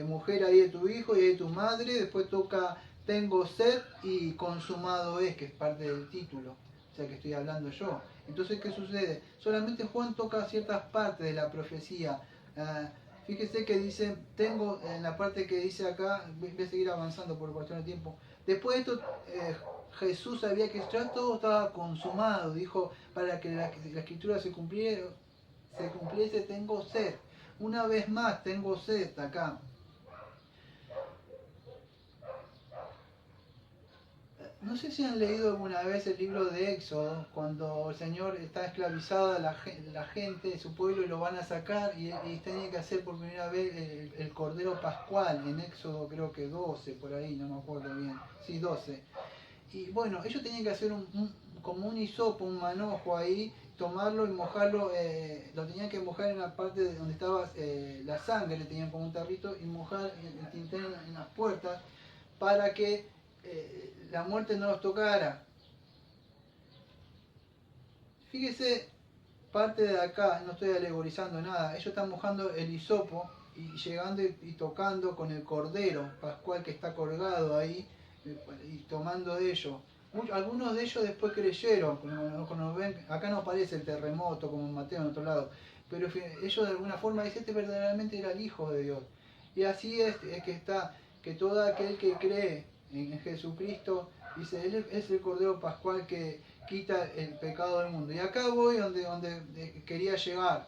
mujer, ahí de tu hijo y ahí de tu madre, después toca tengo sed y consumado es, que es parte del título, o sea que estoy hablando yo. Entonces, ¿qué sucede? Solamente Juan toca ciertas partes de la profecía. Fíjese que dice, tengo, en la parte que dice acá, voy a seguir avanzando por cuestión de tiempo. Después de esto, Jesús sabía que ya todo estaba consumado, dijo, para que la escritura se cumpliese, tengo sed. Una vez más, tengo sed acá. No sé si han leído alguna vez el libro de Éxodo, cuando el Señor está esclavizada la gente, su pueblo, y lo van a sacar y tiene que hacer por primera vez el Cordero Pascual, en Éxodo creo que 12, por ahí, no me acuerdo bien, sí, 12. Y bueno, ellos tenían que hacer como un hisopo, un manojo ahí, tomarlo y mojarlo, lo tenían que mojar en la parte de donde estaba la sangre, le tenían como un tarrito, y mojar el tintero en las puertas para que la muerte no los tocara. Fíjese, parte de acá, no estoy alegorizando nada, ellos están mojando el hisopo y llegando y tocando con el cordero pascual que está colgado ahí y tomando de ellos. Algunos de ellos después creyeron, cuando ven, acá no aparece el terremoto como en Mateo en otro lado, pero ellos de alguna forma dicen: este verdaderamente era el Hijo de Dios. Y así es que está, que todo aquel que cree en Jesucristo, dice, Él es el Cordero Pascual que quita el pecado del mundo. Y acá voy donde quería llegar.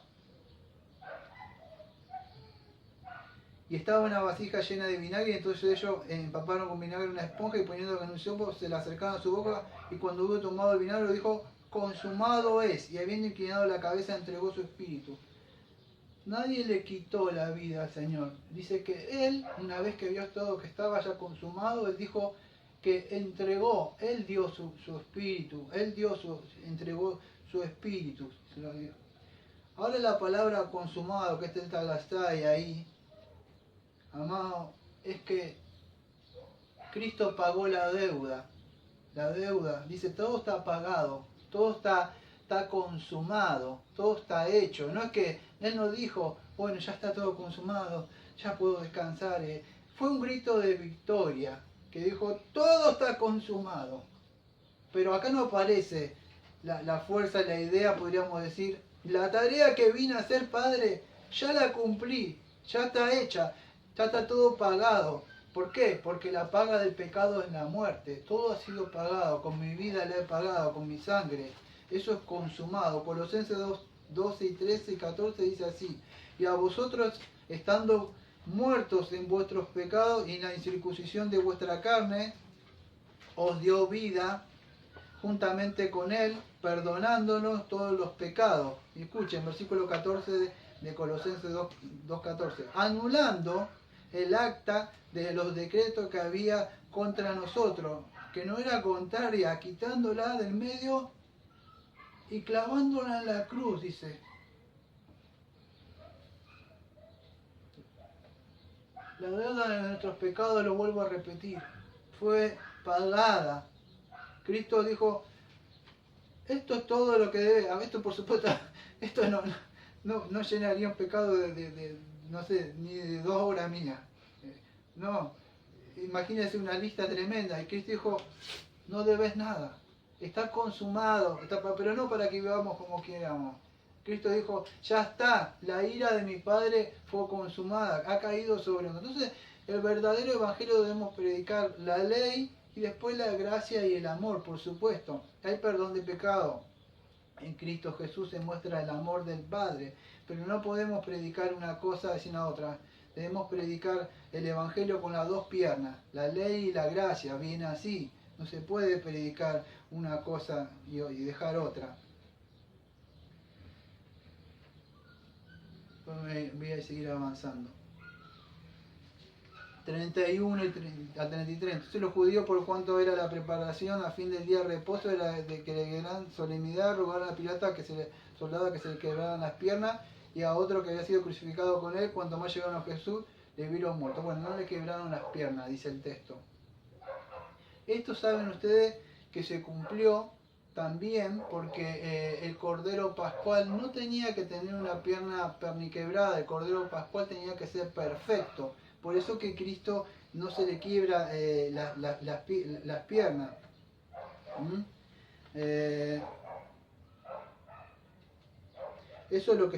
Y estaba una vasija llena de vinagre, y entonces ellos empaparon con vinagre una esponja y poniendo en un sopo se la acercaron a su boca, y cuando hubo tomado el vinagre dijo: consumado es, y habiendo inclinado la cabeza entregó su espíritu. Nadie le quitó la vida al Señor. Dice que Él, una vez que vio todo que estaba ya consumado, Él dijo que entregó, Él dio su espíritu, Él entregó su espíritu. Se lo dio. Ahora la palabra consumado, que está ahí, amado, es que Cristo pagó la deuda. La deuda, dice, todo está pagado, todo está consumado, todo está hecho. No es que Él no dijo: bueno, ya está todo consumado, ya puedo descansar. Fue un grito de victoria, que dijo: todo está consumado. Pero acá no aparece la fuerza, la idea, podríamos decir: la tarea que vine a hacer, Padre, ya la cumplí, ya está hecha, ya está todo pagado. ¿Por qué? Porque la paga del pecado es la muerte. Todo ha sido pagado, con mi vida la he pagado, con mi sangre. Eso es consumado. Colosenses 12 y 13 y 14 dice así: y a vosotros, estando muertos en vuestros pecados y en la incircuncisión de vuestra carne, os dio vida juntamente con Él, perdonándonos todos los pecados. Y escuchen, versículo 14 de Colosenses 2:14. Anulando el acta de los decretos que había contra nosotros, que no era contraria, quitándola del medio y clavándola en la cruz, dice. La deuda de nuestros pecados, lo vuelvo a repetir, fue pagada. Cristo dijo: esto es todo lo que debe. Esto, por supuesto, esto no llenaría un pecado no sé, ni de 2 horas mías. No, imagínense una lista tremenda. Y Cristo dijo: no debes nada, está consumado, pero no para que vivamos como queramos. Cristo dijo: ya está, la ira de mi Padre fue consumada, ha caído sobre nosotros. Entonces, el verdadero evangelio debemos predicar la ley y después la gracia y el amor, por supuesto. Hay perdón de pecado. En Cristo Jesús se muestra el amor del Padre, pero no podemos predicar una cosa sin la otra. Debemos predicar el Evangelio con las dos piernas. La ley y la gracia, viene así. No se puede predicar una cosa y dejar otra. Voy a seguir avanzando. 31 al 33. Entonces los judíos, por cuanto era la preparación a fin del día de reposo, era de que le gran solemnidad rogaron a Pilato soldado que se le quebraran las piernas, y a otro que había sido crucificado con él. Cuanto más llegaron a Jesús, le vieron muerto. Bueno, no le quebraron las piernas, dice el texto. Esto saben ustedes que se cumplió también porque el Cordero Pascual no tenía que tener una pierna perniquebrada. El Cordero Pascual tenía que ser perfecto. Por eso que Cristo no se le quiebra las piernas. Eso es lo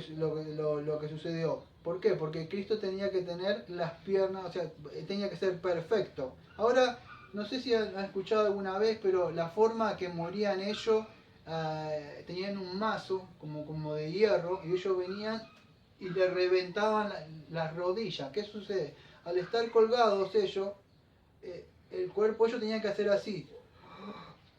que sucedió. ¿Por qué? Porque Cristo tenía que tener las piernas, o sea, tenía que ser perfecto. Ahora, no sé si han escuchado alguna vez, pero la forma que morían ellos, tenían un mazo como de hierro, y ellos venían y le reventaban las rodillas. ¿Qué sucede? Al estar colgados ellos, el cuerpo ellos tenían que hacer así,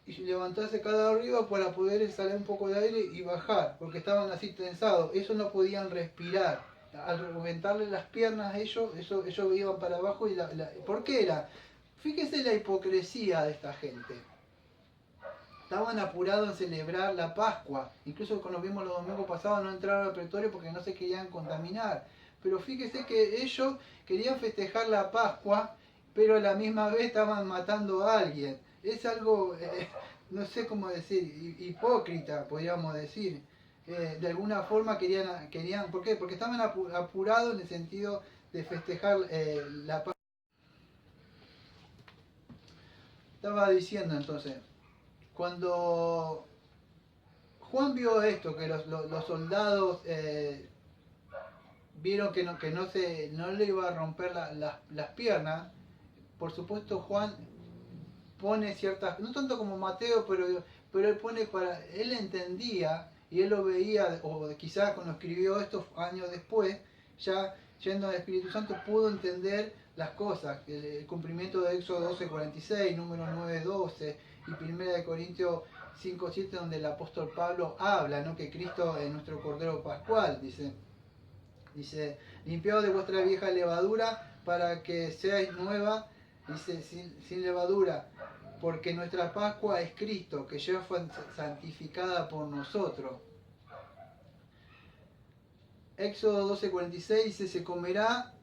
y levantarse cada arriba para poder salir un poco de aire y bajar, porque estaban así tensados. Eso no podían respirar. Al reventarle las piernas a ellos, ellos iban para abajo. ¿Por qué era? Fíjese la hipocresía de esta gente. Estaban apurados en celebrar la Pascua. Incluso cuando vimos los domingos pasados, no entraron al pretorio porque no se querían contaminar. Pero fíjese que ellos querían festejar la Pascua, pero a la misma vez estaban matando a alguien. Es algo, no sé cómo decir, hipócrita, podríamos decir. De alguna forma querían, ¿por qué? Porque estaban apurados en el sentido de festejar la Pascua. Estaba diciendo entonces, cuando Juan vio esto, que los soldados vieron que no le iba a romper las piernas, por supuesto Juan pone ciertas, no tanto como Mateo, pero él entendía y él lo veía, o quizás cuando escribió esto años después, ya yendo al Espíritu Santo, pudo entender las cosas, el cumplimiento de Éxodo 12:46, número 9:12 y 1 Corintios 5:7, donde el apóstol Pablo habla, ¿no? Que Cristo es nuestro Cordero Pascual, dice, limpiado de vuestra vieja levadura para que seáis nueva, dice, sin levadura, porque nuestra Pascua es Cristo, que ya fue santificada por nosotros. Éxodo 12:46 dice, se comerá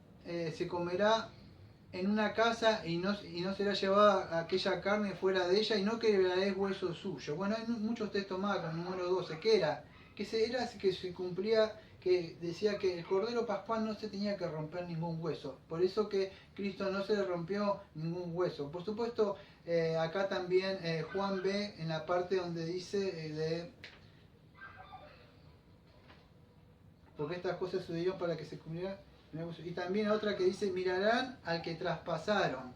en una casa y no será llevada aquella carne fuera de ella, y no quebraréis hueso suyo. Bueno, hay muchos textos más, con el número 12, que era que se cumplía, que decía que el Cordero Pascual no se tenía que romper ningún hueso. Por eso que Cristo no se le rompió ningún hueso. Por supuesto, acá también Juan ve en la parte donde dice porque estas cosas sucedieron para que se cumplieran. Y también otra que dice, mirarán al que traspasaron.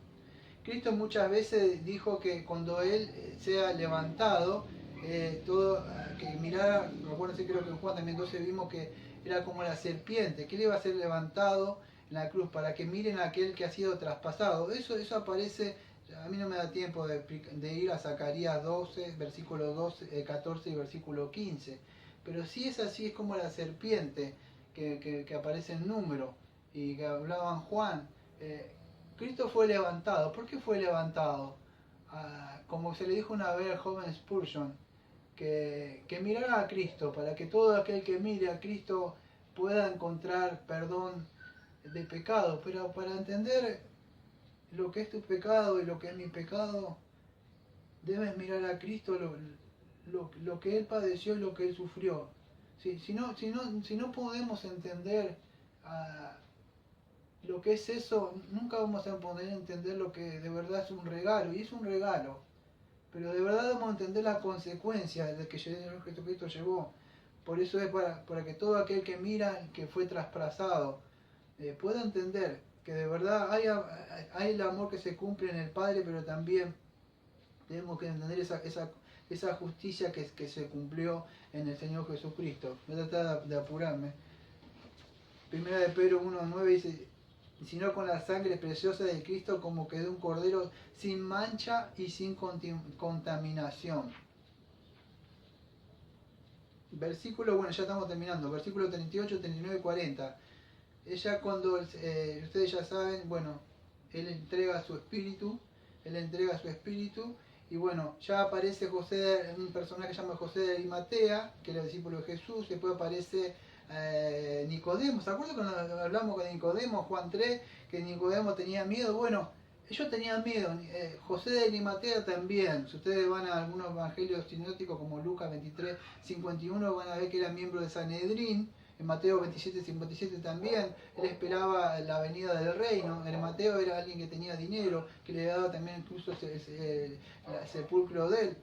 Cristo muchas veces dijo que cuando Él sea levantado, que mirara, recuérdense, creo que en Juan también 12 vimos que era como la serpiente, que Él iba a ser levantado en la cruz para que miren a aquel que ha sido traspasado. Eso aparece, a mí no me da tiempo de ir a Zacarías 12, versículo 14 y versículo 15. Pero si es así, es como la serpiente que aparece en número y que hablaban Juan. Cristo fue levantado. ¿Por qué fue levantado? Como se le dijo una vez al joven Spurgeon, que mirara a Cristo, para que todo aquel que mire a Cristo pueda encontrar perdón de pecado. Pero para entender lo que es tu pecado y lo que es mi pecado, debes mirar a Cristo, lo que Él padeció y lo que Él sufrió. Si no podemos entender lo que es eso, nunca vamos a poder entender lo que de verdad es un regalo, y es un regalo. Pero de verdad debemos entender las consecuencias de que Jesucristo llevó. Por eso es para que todo aquel que mira, que fue traspasado, pueda entender que de verdad hay el amor que se cumple en el Padre, pero también tenemos que entender esa justicia que se cumplió en el Señor Jesucristo. Voy a tratar de apurarme. Primera de Pedro 1:9 dice, sino con la sangre preciosa de Cristo como que de un cordero sin mancha y sin contaminación. Versículo, bueno, ya estamos terminando, versículo 38, 39 y 40. Ella cuando, ustedes ya saben, bueno, Él entrega su espíritu, y bueno, ya aparece José, un personaje que se llama José de Arimatea, que era el discípulo de Jesús. Después aparece Nicodemo. ¿Se acuerdan cuando hablamos con Nicodemo, Juan 3, que Nicodemo tenía miedo? Bueno, ellos tenían miedo. José de Arimatea también. Si ustedes van a algunos evangelios sinópticos como Lucas 23, 51, van a ver que era miembro de Sanedrín. En Mateo 27, 57 también, él esperaba la venida del reino. En Mateo era alguien que tenía dinero, que le daba también incluso el sepulcro de él.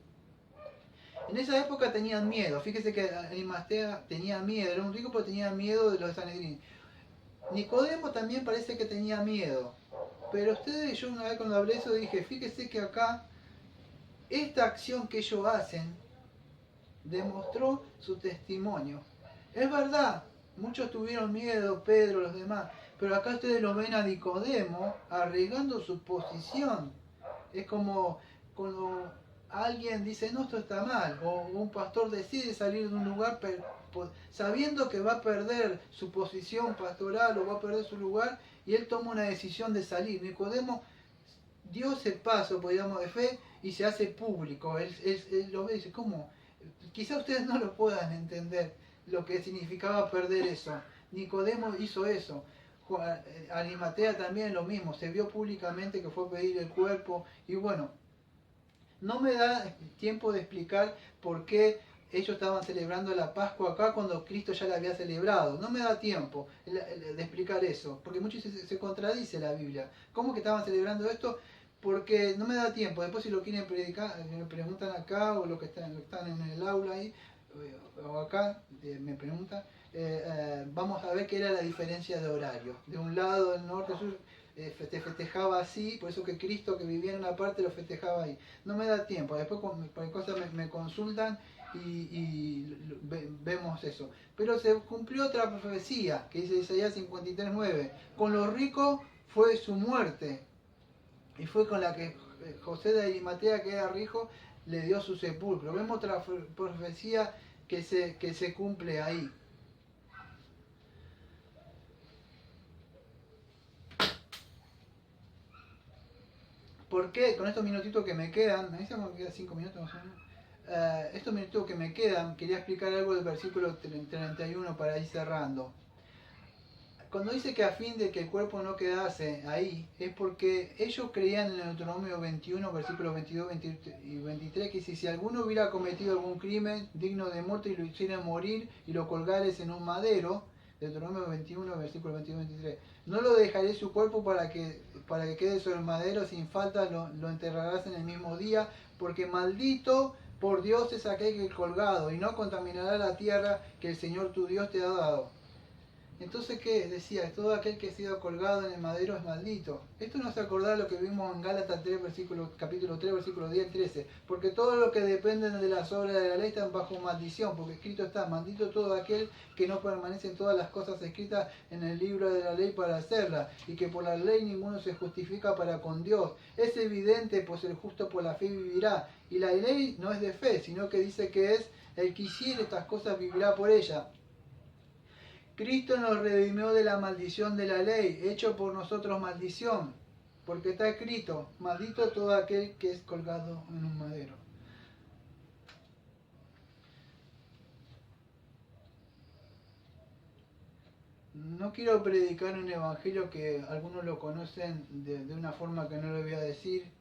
En esa época tenían miedo. Fíjese que Arimatea tenía miedo, era un rico pero tenía miedo de los Sanedrín. Nicodemo también parece que tenía miedo. Pero ustedes, yo una vez cuando hablé eso dije, fíjese que acá, esta acción que ellos hacen, demostró su testimonio. Es verdad, muchos tuvieron miedo, Pedro, los demás, pero acá ustedes lo ven a Nicodemo arriesgando su posición. Es como cuando alguien dice, no, esto está mal, o un pastor decide salir de un lugar sabiendo que va a perder su posición pastoral o va a perder su lugar, y él toma una decisión de salir. Nicodemo dio ese paso, podríamos, de fe, y se hace público. Él lo ve y dice, ¿cómo? Quizá ustedes no lo puedan entender, lo que significaba perder eso. Nicodemo hizo eso. Arimatea también lo mismo, se vio públicamente que fue a pedir el cuerpo. Y bueno, no me da tiempo de explicar por qué ellos estaban celebrando la Pascua acá cuando Cristo ya la había celebrado. No me da tiempo de explicar eso, porque muchos se contradice la Biblia. ¿Cómo que estaban celebrando esto? Porque no me da tiempo. Después si lo quieren predicar, me preguntan acá, o los que están en el aula ahí, o acá, me preguntan, vamos a ver qué era la diferencia de horario. De un lado, del norte, sur, se festejaba así, por eso que Cristo que vivía en una parte lo festejaba ahí. No me da tiempo, después por cosas me consultan y vemos eso. Pero se cumplió otra profecía, que dice Isaías 53:9, con los ricos fue su muerte, y fue con la que José de Arimatea, que era rico, le dio su sepulcro. Vemos otra profecía que se cumple ahí. ¿Por qué? Con estos minutitos que me quedan, me dicen que me quedan 5 minutos más o menos. Estos minutos que me quedan, quería explicar algo del versículo 31 para ir cerrando. Cuando dice que a fin de que el cuerpo no quedase ahí, es porque ellos creían en el Deuteronomio 21, versículos 22 y 23, que dice, si alguno hubiera cometido algún crimen digno de muerte y lo hicieran morir y lo colgares en un madero, Deuteronomio 21, versículos 22 y 23, no lo dejaré su cuerpo para que quede sobre el madero, sin falta lo enterrarás en el mismo día, porque maldito por Dios es aquel que es colgado, y no contaminará la tierra que el Señor tu Dios te ha dado. Entonces, ¿qué decía? Todo aquel que ha sido colgado en el madero es maldito. Esto nos hace acordar lo que vimos en Gálatas 3, capítulo 3, versículos 10 y 13. Porque todo lo que dependen de las obras de la ley están bajo maldición, porque escrito está, maldito todo aquel que no permanece en todas las cosas escritas en el libro de la ley para hacerlas, y que por la ley ninguno se justifica para con Dios. Es evidente, pues el justo por la fe vivirá. Y la ley no es de fe, sino que dice que es el que hiciere estas cosas vivirá por ella. Cristo nos redimió de la maldición de la ley, hecho por nosotros maldición, porque está escrito, maldito todo aquel que es colgado en un madero. No quiero predicar un evangelio que algunos lo conocen de una forma que no lo voy a decir,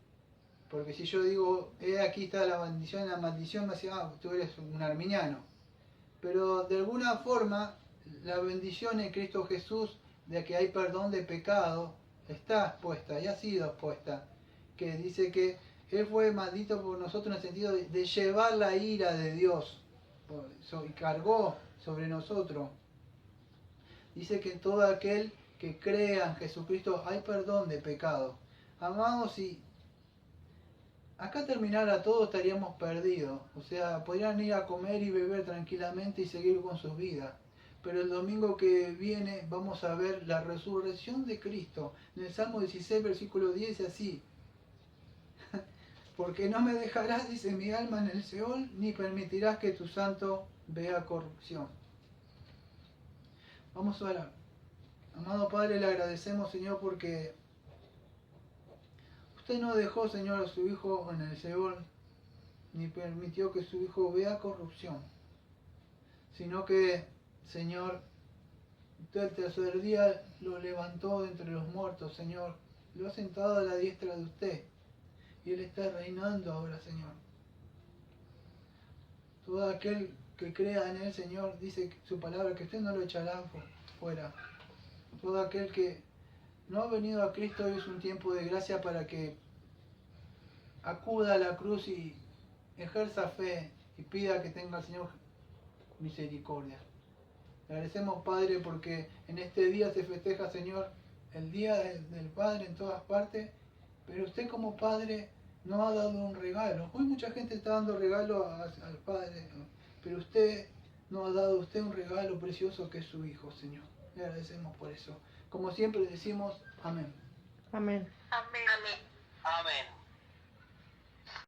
porque si yo digo, aquí está la maldición me dice, tú eres un arminiano. Pero de alguna forma, la bendición en Cristo Jesús de que hay perdón de pecado está expuesta y ha sido expuesta, que dice que Él fue maldito por nosotros en el sentido de llevar la ira de Dios y cargó sobre nosotros. Dice que en todo aquel que crea en Jesucristo hay perdón de pecado. Amados, si acá terminara todo estaríamos perdidos, o sea, podrían ir a comer y beber tranquilamente y seguir con sus vidas. pero el domingo que viene vamos a ver la resurrección de Cristo. En el Salmo 16, versículo 10 dice así: porque no me dejarás, dice mi alma, en el Seol, ni permitirás que tu santo vea corrupción. Vamos a orar. Amado Padre, le agradecemos, Señor, porque usted no dejó, Señor, a su Hijo en el Seol, ni permitió que su Hijo vea corrupción, sino que, Señor, usted el tercer día lo levantó de entre los muertos, Señor, lo ha sentado a la diestra de usted, y Él está reinando ahora, Señor. Todo aquel que crea en Él, Señor, dice su palabra, que usted no lo echará fuera. Todo aquel que no ha venido a Cristo, hoy es un tiempo de gracia para que acuda a la cruz y ejerza fe y pida que tenga al Señor misericordia. Le agradecemos, Padre, porque en este día se festeja, Señor, el Día del Padre en todas partes, pero usted como Padre no ha dado un regalo. Hoy mucha gente está dando regalo al Padre, pero usted no ha dado usted un regalo precioso que es su Hijo, Señor. Le agradecemos por eso. Como siempre decimos, amén. Amén. Amén. Amén. Amén.